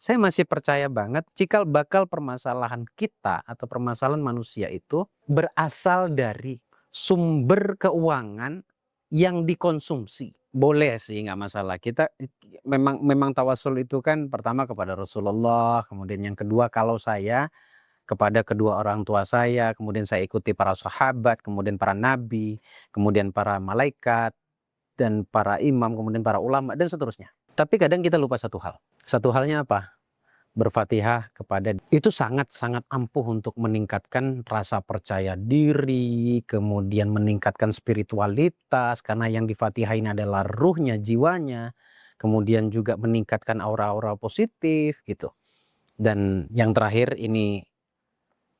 saya masih percaya banget cikal bakal permasalahan kita atau permasalahan manusia itu berasal dari sumber keuangan yang dikonsumsi. Boleh sih, nggak masalah. Kita memang tawasul itu kan pertama kepada Rasulullah, kemudian yang kedua kalau saya kepada kedua orang tua saya, kemudian saya ikuti para sahabat, kemudian para nabi, kemudian para malaikat, dan para imam, kemudian para ulama, dan seterusnya. Tapi kadang kita lupa satu hal. Satu halnya apa? Berfatihah kepada itu sangat-sangat ampuh untuk meningkatkan rasa percaya diri, kemudian meningkatkan spiritualitas, karena yang di-Fatihah ini adalah ruhnya, jiwanya, kemudian juga meningkatkan aura-aura positif gitu. Dan yang terakhir ini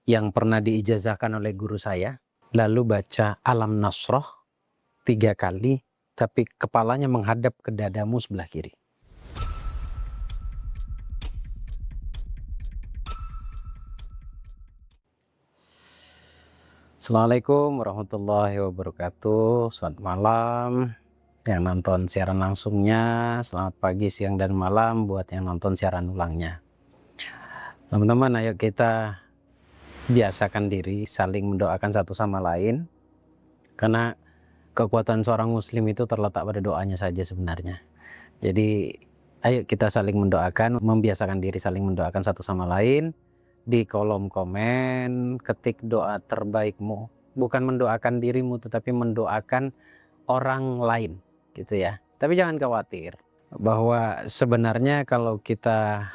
yang pernah diijazahkan oleh guru saya, lalu baca Alam Nasroh 3 kali, tapi kepalanya menghadap ke dadamu sebelah kiri. Assalamualaikum warahmatullahi wabarakatuh. Selamat malam yang nonton siaran langsungnya, selamat pagi, siang, dan malam buat yang nonton siaran ulangnya. Teman-teman, ayo kita biasakan diri saling mendoakan satu sama lain, karena kekuatan seorang muslim itu terletak pada doanya saja sebenarnya. Jadi ayo kita saling mendoakan, membiasakan diri saling mendoakan satu sama lain. Di kolom komen ketik doa terbaikmu, bukan mendoakan dirimu tetapi mendoakan orang lain gitu ya. Tapi jangan khawatir bahwa sebenarnya kalau kita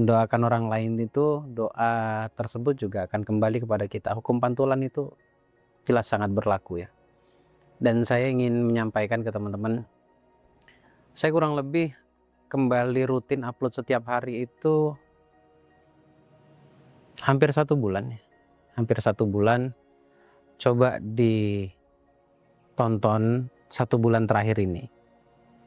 mendoakan orang lain itu, doa tersebut juga akan kembali kepada kita. Hukum pantulan itu jelas sangat berlaku ya. Dan saya ingin menyampaikan ke teman-teman, saya kurang lebih kembali rutin upload setiap hari itu hampir 1 bulan ya. Hampir 1 bulan. Coba ditonton 1 bulan terakhir ini.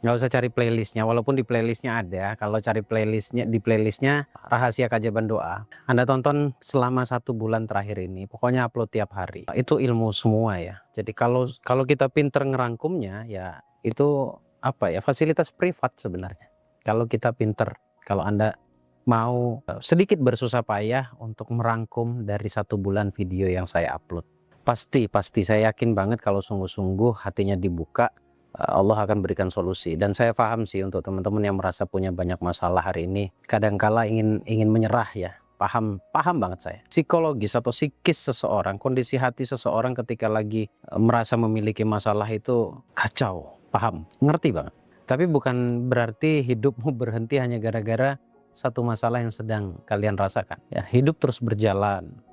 Nggak usah cari playlistnya, walaupun di playlistnya ada. Kalau cari playlistnya, di playlistnya Rahasia Kajaban Doa. Anda tonton selama 1 bulan terakhir ini. Pokoknya upload tiap hari. Itu ilmu semua ya. Jadi kalau kita pinter ngerangkumnya ya itu apa ya, fasilitas privat sebenarnya. Kalau kita pinter, kalau Anda mau sedikit bersusah payah untuk merangkum dari 1 bulan video yang saya upload. Pasti saya yakin banget kalau sungguh-sungguh hatinya dibuka, Allah akan berikan solusi. Dan saya paham sih untuk teman-teman yang merasa punya banyak masalah hari ini, kadangkala ingin menyerah ya. Paham banget saya. Psikologis atau psikis seseorang, kondisi hati seseorang ketika lagi merasa memiliki masalah itu kacau, paham, ngerti banget. Tapi bukan berarti hidupmu berhenti hanya gara-gara satu masalah yang sedang kalian rasakan. Ya, hidup terus berjalan,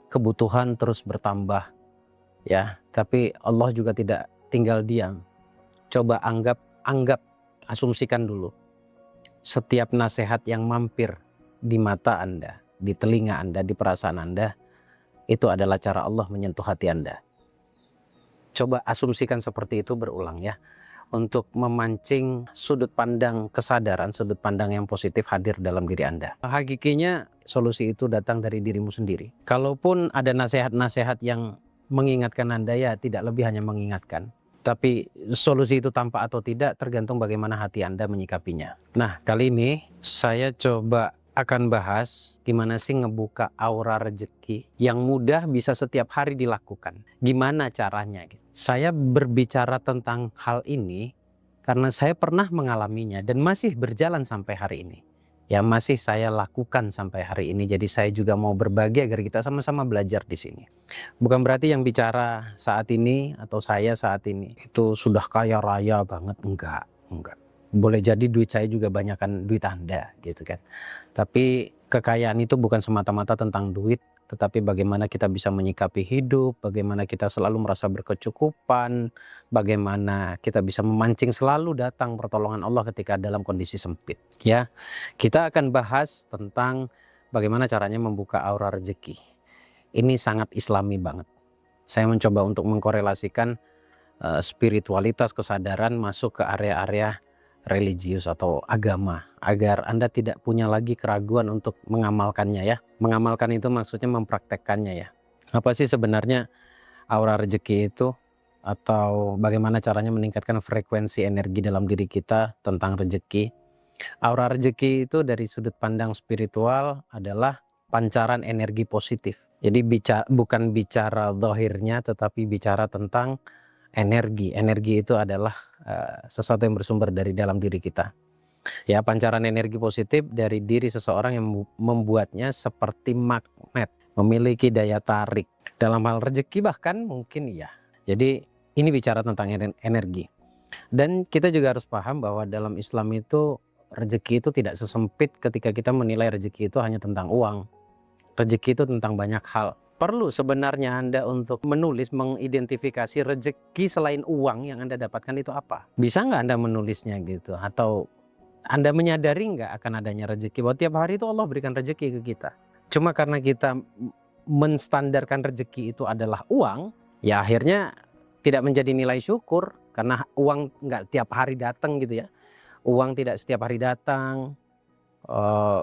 kebutuhan terus bertambah, ya. Tapi Allah juga tidak tinggal diam. Coba anggap, asumsikan dulu. Setiap nasihat yang mampir di mata Anda, di telinga Anda, di perasaan Anda, itu adalah cara Allah menyentuh hati Anda. Coba asumsikan seperti itu berulang ya. Untuk memancing sudut pandang kesadaran, sudut pandang yang positif hadir dalam diri Anda. Hakikinya solusi itu datang dari dirimu sendiri. Kalaupun ada nasihat-nasihat yang mengingatkan Anda, ya tidak lebih hanya mengingatkan. Tapi solusi itu tampak atau tidak tergantung bagaimana hati Anda menyikapinya. Nah, kali ini saya coba akan bahas gimana sih ngebuka aura rezeki yang mudah bisa setiap hari dilakukan. Gimana caranya? Saya berbicara tentang hal ini karena saya pernah mengalaminya dan masih berjalan sampai hari ini. Ya, masih saya lakukan sampai hari ini. Jadi saya juga mau berbagi agar kita sama-sama belajar di sini. Bukan berarti yang bicara saat ini atau saya saat ini itu sudah kaya raya banget, enggak. Boleh jadi duit saya juga banyakkan duit Anda gitu kan. Tapi kekayaan itu bukan semata-mata tentang duit, tetapi bagaimana kita bisa menyikapi hidup, bagaimana kita selalu merasa berkecukupan, bagaimana kita bisa memancing selalu datang pertolongan Allah ketika dalam kondisi sempit. Ya, kita akan bahas tentang bagaimana caranya membuka aura rezeki. Ini sangat islami banget. Saya mencoba untuk mengkorelasikan spiritualitas, kesadaran masuk ke area-area religius atau agama, agar Anda tidak punya lagi keraguan untuk mengamalkannya ya. Mengamalkan itu maksudnya mempraktekkannya ya. Apa sih sebenarnya aura rezeki itu, atau bagaimana caranya meningkatkan frekuensi energi dalam diri kita tentang rezeki? Aura rezeki itu dari sudut pandang spiritual adalah pancaran energi positif. Jadi bukan bicara zahirnya, tetapi bicara tentang energi. Energi itu adalah sesuatu yang bersumber dari dalam diri kita. Ya, pancaran energi positif dari diri seseorang yang membuatnya seperti magnet, memiliki daya tarik. Dalam hal rezeki bahkan mungkin ya. Jadi ini bicara tentang energi. Dan kita juga harus paham bahwa dalam Islam itu rezeki itu tidak sesempit ketika kita menilai rezeki itu hanya tentang uang. Rezeki itu tentang banyak hal. Perlu sebenarnya Anda untuk menulis, mengidentifikasi rezeki selain uang yang Anda dapatkan itu apa. Bisa nggak Anda menulisnya gitu? Atau Anda menyadari nggak akan adanya rezeki? Bahwa tiap hari itu Allah berikan rezeki ke kita. Cuma karena kita menstandarkan rezeki itu adalah uang, ya akhirnya tidak menjadi nilai syukur. Karena uang nggak tiap hari datang gitu ya. Uang tidak setiap hari datang.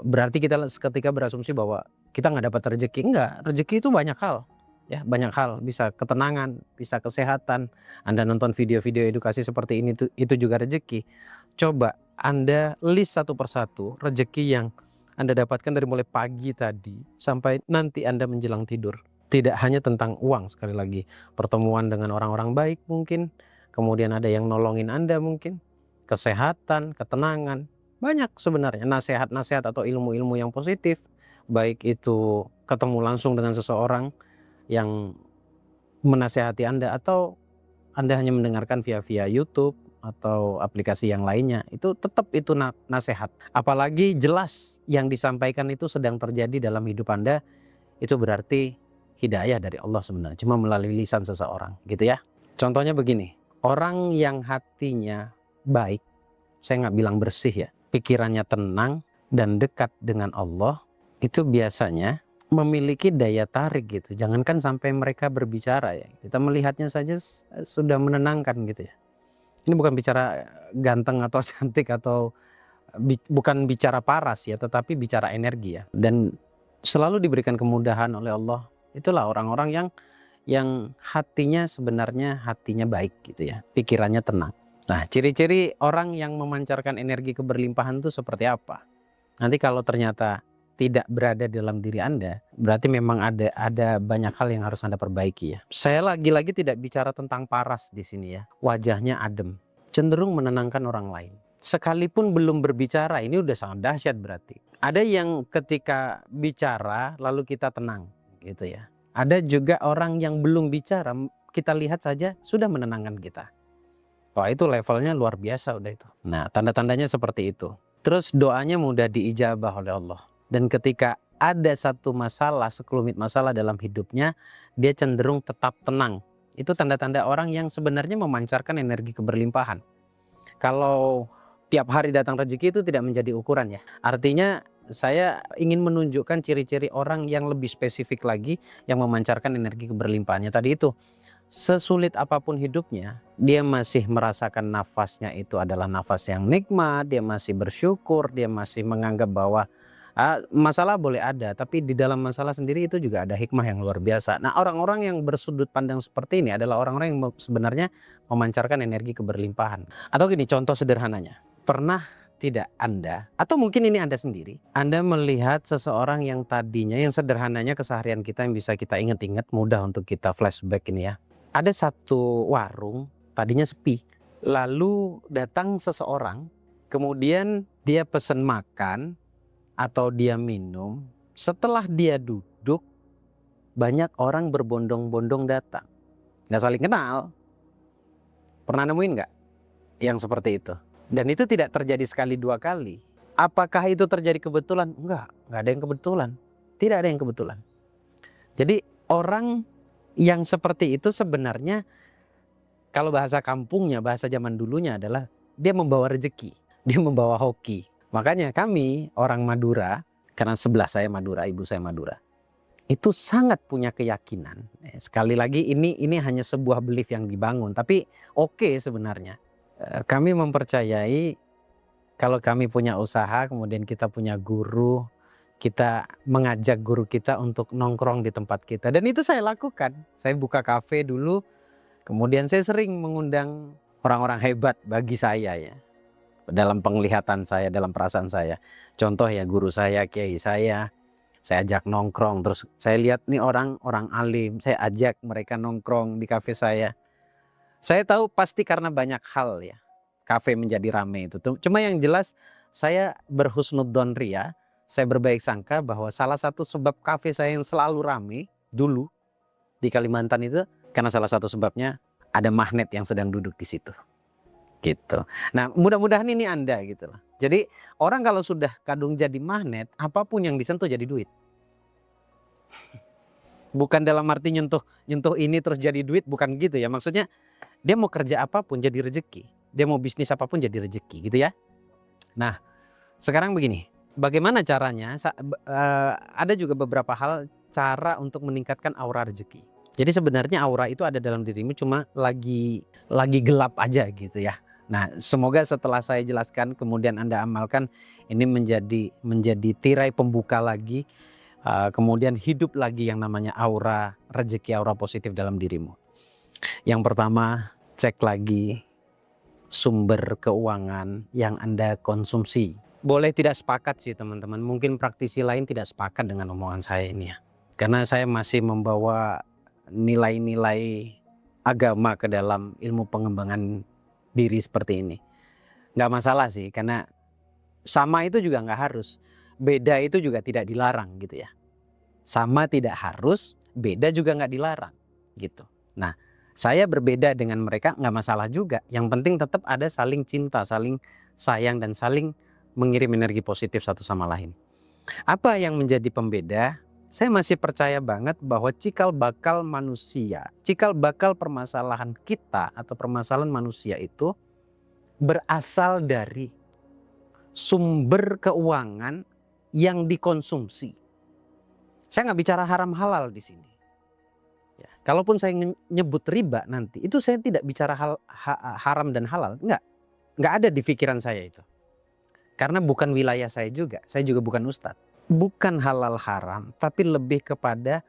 Berarti kita ketika berasumsi bahwa kita nggak dapat rezeki. Enggak, rezeki itu banyak hal. Ya, banyak hal. Bisa ketenangan, bisa kesehatan. Anda nonton video-video edukasi seperti ini itu juga rezeki. Coba Anda list satu persatu rezeki yang Anda dapatkan dari mulai pagi tadi sampai nanti Anda menjelang tidur. Tidak hanya tentang uang, sekali lagi. Pertemuan dengan orang-orang baik mungkin. Kemudian ada yang nolongin Anda mungkin. Kesehatan, ketenangan. Banyak sebenarnya nasihat-nasihat atau ilmu-ilmu yang positif. Baik itu ketemu langsung dengan seseorang yang menasehati Anda, atau Anda hanya mendengarkan via YouTube atau aplikasi yang lainnya, itu tetap itu nasihat. Apalagi jelas yang disampaikan itu sedang terjadi dalam hidup Anda, itu berarti hidayah dari Allah sebenarnya, cuma melalui lisan seseorang gitu ya. Contohnya begini, orang yang hatinya baik, saya nggak bilang bersih ya, pikirannya tenang dan dekat dengan Allah, itu biasanya memiliki daya tarik gitu. Jangankan sampai mereka berbicara ya, kita melihatnya saja sudah menenangkan gitu ya. Ini bukan bicara ganteng atau cantik atau bukan bicara paras ya, tetapi bicara energi ya. Dan selalu diberikan kemudahan oleh Allah. Itulah orang-orang yang hatinya sebenarnya hatinya baik gitu ya, pikirannya tenang. Nah, ciri-ciri orang yang memancarkan energi keberlimpahan itu seperti apa? Nanti kalau ternyata tidak berada dalam diri Anda, berarti memang ada banyak hal yang harus Anda perbaiki ya. Saya lagi-lagi tidak bicara tentang paras di sini ya. Wajahnya adem, cenderung menenangkan orang lain. Sekalipun belum berbicara, ini udah sangat dahsyat berarti. Ada yang ketika bicara lalu kita tenang gitu ya. Ada juga orang yang belum bicara, kita lihat saja sudah menenangkan kita. Wah, itu levelnya luar biasa udah itu. Nah, tanda-tandanya seperti itu. Terus doanya mudah diijabah oleh Allah. Dan ketika ada satu masalah, sekelumit masalah dalam hidupnya, dia cenderung tetap tenang. Itu tanda-tanda orang yang sebenarnya memancarkan energi keberlimpahan. Kalau tiap hari datang rezeki itu tidak menjadi ukuran ya. Artinya saya ingin menunjukkan ciri-ciri orang yang lebih spesifik lagi yang memancarkan energi keberlimpahannya. Tadi itu, sesulit apapun hidupnya, dia masih merasakan nafasnya itu adalah nafas yang nikmat, dia masih bersyukur, dia masih menganggap bahwa masalah boleh ada, tapi di dalam masalah sendiri itu juga ada hikmah yang luar biasa. Nah, orang-orang yang bersudut pandang seperti ini adalah orang-orang yang sebenarnya memancarkan energi keberlimpahan. Atau gini, contoh sederhananya, pernah tidak Anda, atau mungkin ini Anda sendiri, Anda melihat seseorang yang tadinya, yang sederhananya keseharian kita yang bisa kita ingat-ingat, mudah untuk kita flashback ini ya. Ada satu warung, tadinya sepi. Lalu datang seseorang, kemudian dia pesen makan atau dia minum. Setelah dia duduk, banyak orang berbondong-bondong datang. Nggak saling kenal. Pernah nemuin nggak yang seperti itu? Dan itu tidak terjadi sekali dua kali. Apakah itu terjadi kebetulan? Enggak ada yang kebetulan. Tidak ada yang kebetulan. Jadi orang yang seperti itu sebenarnya, kalau bahasa kampungnya, bahasa zaman dulunya adalah dia membawa rezeki, dia membawa hoki. Makanya kami orang Madura, karena sebelah saya Madura, ibu saya Madura, itu sangat punya keyakinan. Sekali lagi ini hanya sebuah belief yang dibangun, tapi oke sebenarnya. Kami mempercayai kalau kami punya usaha, kemudian kita punya guru, kita mengajak guru kita untuk nongkrong di tempat kita. Dan itu saya lakukan. Saya buka kafe dulu, kemudian saya sering mengundang orang-orang hebat bagi saya ya. dalam penglihatan saya, dalam perasaan saya. Contoh ya, guru saya, kiai saya ajak nongkrong, terus saya lihat nih orang alim, saya ajak mereka nongkrong di kafe saya. Saya tahu pasti karena banyak hal ya, kafe menjadi ramai itu. Cuma yang jelas saya berhusnudzon ria, saya berbaik sangka bahwa salah satu sebab kafe saya yang selalu ramai dulu di Kalimantan itu karena salah satu sebabnya ada magnet yang sedang duduk di situ. Gitu. Nah, mudah-mudahan ini Anda gitu loh. Jadi orang kalau sudah kadung jadi magnet, apapun yang disentuh jadi duit. Bukan dalam arti nyentuh ini terus jadi duit, bukan gitu ya. Maksudnya dia mau kerja apapun jadi rezeki. Dia mau bisnis apapun jadi rezeki gitu ya. Nah, sekarang begini. Bagaimana caranya? Ada juga beberapa hal cara untuk meningkatkan aura rezeki. Jadi sebenarnya aura itu ada dalam dirimu, cuma lagi gelap aja gitu ya. Nah, semoga setelah saya jelaskan kemudian Anda amalkan, ini menjadi tirai pembuka lagi, kemudian hidup lagi yang namanya aura rezeki, aura positif dalam dirimu. Yang pertama, cek lagi sumber keuangan yang Anda konsumsi. Boleh tidak sepakat sih teman-teman, mungkin praktisi lain tidak sepakat dengan omongan saya ini ya. Karena saya masih membawa nilai-nilai agama ke dalam ilmu pengembangan diri seperti ini. Nggak masalah sih, karena sama itu juga nggak harus. Beda itu juga tidak dilarang gitu ya. Sama tidak harus, beda juga nggak dilarang gitu. Nah, saya berbeda dengan mereka nggak masalah juga. Yang penting tetap ada saling cinta, saling sayang, dan saling mengirim energi positif satu sama lain. Apa yang menjadi pembeda? Saya masih percaya banget bahwa cikal bakal manusia, cikal bakal permasalahan kita atau permasalahan manusia itu berasal dari sumber keuangan yang dikonsumsi. Saya nggak bicara haram halal di sini. Ya, kalaupun saya nyebut riba nanti, itu saya tidak bicara haram dan halal. Nggak ada di pikiran saya itu. Karena bukan wilayah saya juga bukan ustadz. Bukan halal haram, tapi lebih kepada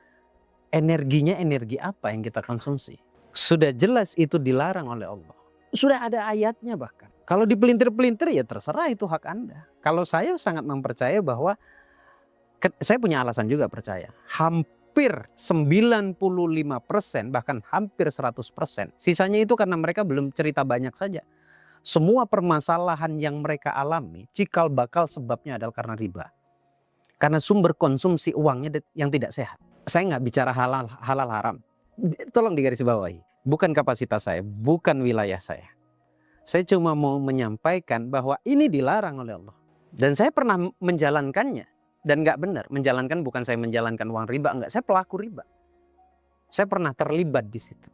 energinya, energi apa yang kita konsumsi. Sudah jelas itu dilarang oleh Allah. Sudah ada ayatnya bahkan. Kalau dipelintir-pelintir ya terserah, itu hak Anda. Kalau saya sangat mempercaya bahwa, saya punya alasan juga percaya. Hampir 95%, bahkan hampir 100%. Sisanya itu karena mereka belum cerita banyak saja. Semua permasalahan yang mereka alami, cikal bakal sebabnya adalah karena riba. Karena sumber konsumsi uangnya yang tidak sehat. Saya nggak bicara halal haram. Tolong digarisbawahi. Bukan kapasitas saya, bukan wilayah saya. Saya cuma mau menyampaikan bahwa ini dilarang oleh Allah. Dan saya pernah menjalankannya. Dan nggak benar. Menjalankan bukan saya menjalankan uang riba. Enggak, saya pelaku riba. Saya pernah terlibat di situ.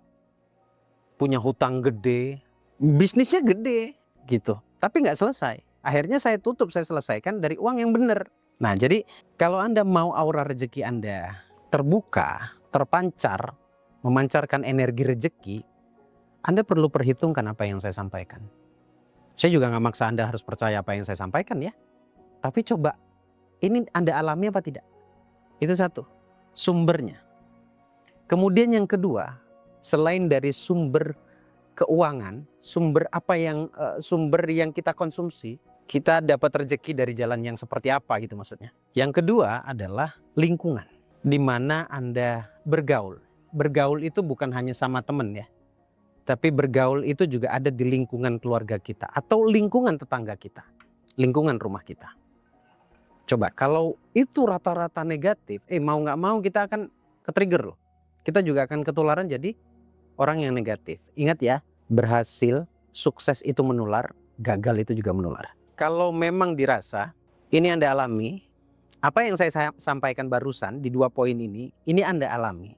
Punya hutang gede. Bisnisnya gede gitu. Tapi nggak selesai. Akhirnya saya tutup, saya selesaikan dari uang yang benar. Nah, jadi kalau Anda mau aura rezeki Anda terbuka, terpancar, memancarkan energi rezeki, Anda perlu perhitungkan apa yang saya sampaikan. Saya juga nggak maksa Anda harus percaya apa yang saya sampaikan ya. Tapi coba, ini Anda alami apa tidak? Itu satu, sumbernya. Kemudian yang kedua, selain dari sumber keuangan, sumber yang kita konsumsi, kita dapat rezeki dari jalan yang seperti apa gitu maksudnya. Yang kedua adalah lingkungan, di mana Anda bergaul. Bergaul itu bukan hanya sama teman ya, tapi bergaul itu juga ada di lingkungan keluarga kita atau lingkungan tetangga kita, lingkungan rumah kita. Coba kalau itu rata-rata negatif, mau nggak mau kita akan ke-trigger loh. Kita juga akan ketularan jadi orang yang negatif. Ingat ya, berhasil, sukses itu menular, gagal itu juga menular. Kalau memang dirasa ini Anda alami, apa yang saya sampaikan barusan di 2 poin ini Anda alami,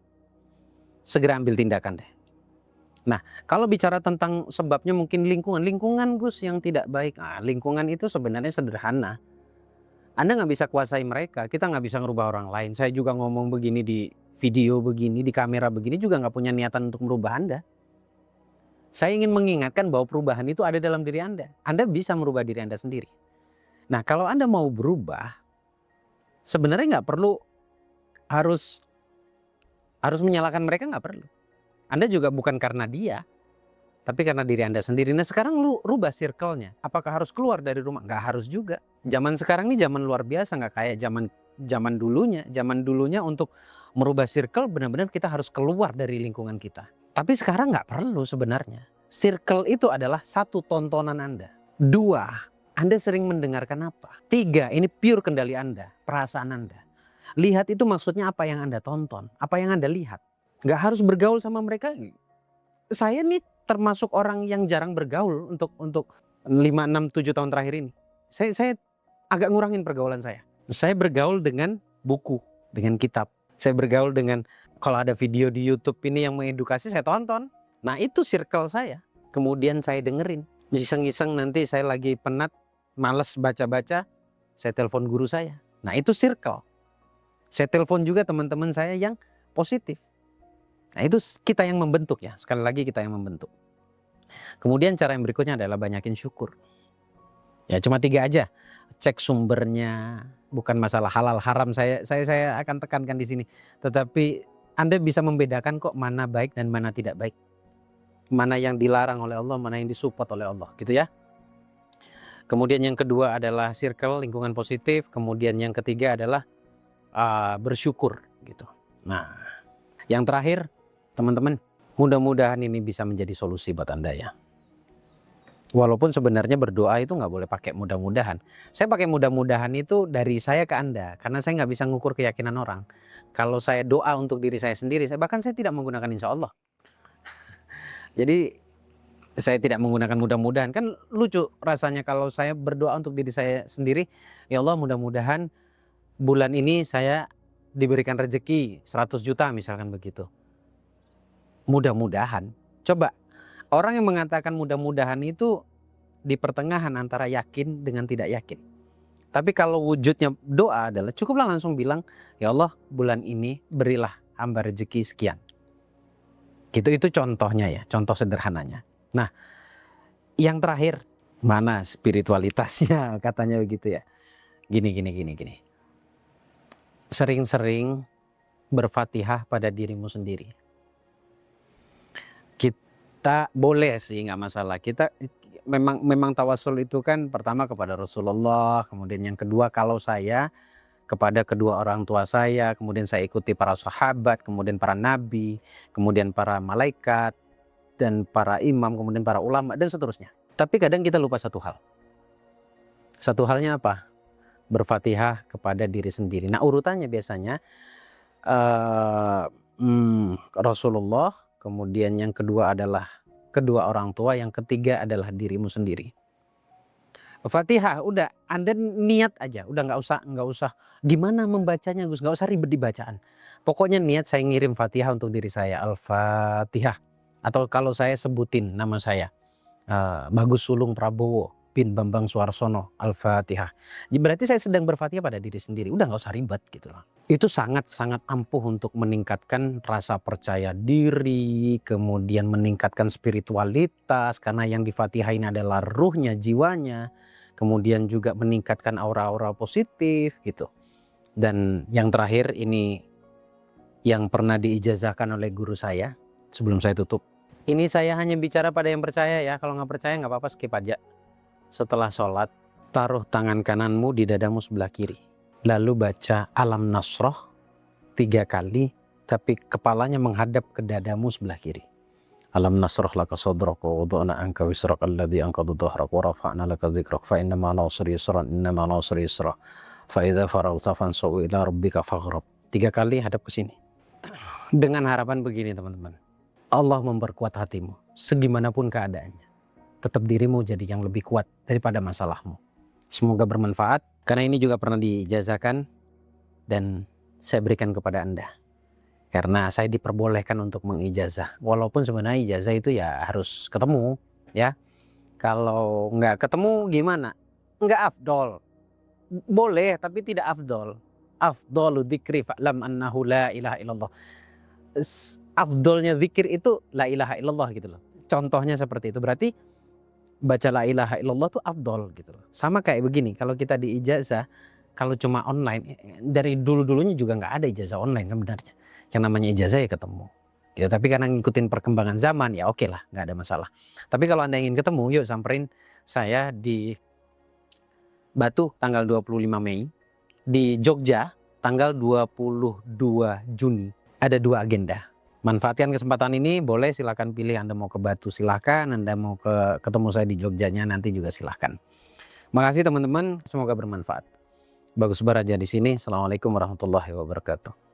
segera ambil tindakan deh. Nah, kalau bicara tentang sebabnya mungkin lingkungan Gus yang tidak baik. Nah, lingkungan itu sebenarnya sederhana. Anda nggak bisa kuasai mereka, kita nggak bisa ngerubah orang lain. Saya juga ngomong begini di video begini, di kamera begini juga nggak punya niatan untuk merubah Anda. Saya ingin mengingatkan bahwa perubahan itu ada dalam diri Anda. Anda bisa merubah diri Anda sendiri. Nah, kalau Anda mau berubah, sebenarnya nggak perlu harus menyalahkan mereka, nggak perlu. Anda juga bukan karena dia. Tapi karena diri Anda sendiri. Nah sekarang lu rubah circle-nya. Apakah harus keluar dari rumah? Nggak harus juga. Zaman sekarang ini zaman luar biasa, nggak kayak zaman dulunya. Zaman dulunya untuk merubah circle benar-benar kita harus keluar dari lingkungan kita. Tapi sekarang nggak perlu sebenarnya. Circle itu adalah satu, tontonan Anda. 2, Anda sering mendengarkan apa? 3, ini pure kendali Anda, perasaan Anda. Lihat itu maksudnya apa yang Anda tonton, apa yang Anda lihat. Nggak harus bergaul sama mereka. Saya nih termasuk orang yang jarang bergaul untuk 5, 6, 7 tahun terakhir ini. Saya agak ngurangin pergaulan saya. Saya bergaul dengan buku, dengan kitab. Saya bergaul dengan, kalau ada video di YouTube ini yang mengedukasi, saya tonton. Nah itu circle saya. Kemudian saya dengerin. Iseng-iseng nanti saya lagi penat, males baca-baca, saya telepon guru saya. Nah itu circle. Saya telepon juga teman-teman saya yang positif. Nah itu kita yang membentuk ya, sekali lagi kita yang membentuk. Kemudian cara yang berikutnya adalah banyakin syukur. Ya cuma 3 aja, cek sumbernya, bukan masalah halal haram saya akan tekankan di sini. Tetapi Anda bisa membedakan kok mana baik dan mana tidak baik. Mana yang dilarang oleh Allah, mana yang disupport oleh Allah gitu ya. Kemudian yang kedua adalah circle, lingkungan positif. Kemudian yang ketiga adalah bersyukur gitu. Nah yang terakhir, teman-teman, mudah-mudahan ini bisa menjadi solusi buat Anda ya. Walaupun sebenarnya berdoa itu nggak boleh pakai mudah-mudahan. Saya pakai mudah-mudahan itu dari saya ke Anda, karena saya nggak bisa ngukur keyakinan orang. Kalau saya doa untuk diri saya sendiri, bahkan saya tidak menggunakan insya Allah. Jadi saya tidak menggunakan mudah-mudahan. Kan lucu rasanya kalau saya berdoa untuk diri saya sendiri, ya Allah mudah-mudahan bulan ini saya diberikan rezeki 100 juta misalkan begitu. Mudah-mudahan. Coba orang yang mengatakan mudah-mudahan itu di pertengahan antara yakin dengan tidak yakin. Tapi kalau wujudnya doa adalah cukuplah langsung bilang, ya Allah bulan ini berilah hamba rezeki sekian. Gitu, itu contohnya ya, contoh sederhananya. Nah yang terakhir, mana spiritualitasnya katanya begitu ya. Gini. Sering-sering berfatihah pada dirimu sendiri. Kita boleh sih, nggak masalah. Kita memang tawasul itu kan pertama kepada Rasulullah, kemudian yang kedua kalau saya kepada kedua orang tua saya, kemudian saya ikuti para sahabat, kemudian para nabi, kemudian para malaikat dan para imam, kemudian para ulama dan seterusnya. Tapi kadang kita lupa satu hal. Satu halnya apa? Berfatihah kepada diri sendiri. Nah urutannya biasanya Rasulullah, kemudian yang kedua adalah kedua orang tua, yang ketiga adalah dirimu sendiri. Fatihah udah Anda niat aja, udah nggak usah gimana membacanya Gus, nggak usah ribet di bacaan. Pokoknya niat saya ngirim Fatihah untuk diri saya, Al-Fatihah. Atau kalau saya sebutin nama saya, Bagus Sulung Prabowo bin Bambang Suarsono, Al-Fatihah. Berarti saya sedang berfatihah pada diri sendiri. Udah nggak usah ribet gitu loh. Itu sangat-sangat ampuh untuk meningkatkan rasa percaya diri, kemudian meningkatkan spiritualitas karena yang difatihain adalah ruhnya, jiwanya, kemudian juga meningkatkan aura-aura positif gitu. Dan yang terakhir ini yang pernah diijazahkan oleh guru saya sebelum saya tutup. Ini saya hanya bicara pada yang percaya ya, kalau nggak percaya nggak apa-apa, skip aja. Setelah sholat, taruh tangan kananmu di dadamu sebelah kiri. Lalu baca Alam Nasroh 3 kali, tapi kepalanya menghadap ke dadamu sebelah kiri. Alam nasroh laka sadrak wa wada'na anka wisrak alladhi anqadha dhahrak wa rafa'na laka dzikrak fa inna ma'al usri yusran inna ma'al usri yusra fa idza faraghta fansab ila rabbika faghrab. 3 kali hadap ke sini. Dengan harapan begini teman-teman. Allah memperkuat hatimu segimanapun keadaannya. Tetap dirimu jadi yang lebih kuat daripada masalahmu. Semoga bermanfaat karena ini juga pernah diijazahkan dan saya berikan kepada Anda. Karena saya diperbolehkan untuk mengijazah. Walaupun sebenarnya ijazah itu ya harus ketemu ya. Kalau nggak ketemu gimana? Nggak afdol. Boleh tapi tidak afdol. Afdolu dzikri fa'lam annahu la ilaha illallah. Afdolnya zikir itu la ilaha illallah gitu loh. Contohnya seperti itu. Berarti baca la ilaha illallah tuh afdol gitu loh. Sama kayak begini, kalau kita di ijazah, kalau cuma online, dari dulu-dulunya juga nggak ada ijazah online sebenarnya. Yang namanya ijazah ya ketemu. Ya, tapi karena ngikutin perkembangan zaman ya oke lah, nggak ada masalah. Tapi kalau Anda ingin ketemu, yuk samperin saya di Batu tanggal 25 Mei, di Jogja tanggal 22 Juni. Ada 2 agenda. Manfaatkan kesempatan ini, boleh silakan pilih Anda mau ke Batu silahkan, Anda mau ketemu saya di Jogjanya nanti juga silahkan. Makasih teman-teman, semoga bermanfaat. Bagus Baraja di sini. Assalamualaikum warahmatullahi wabarakatuh.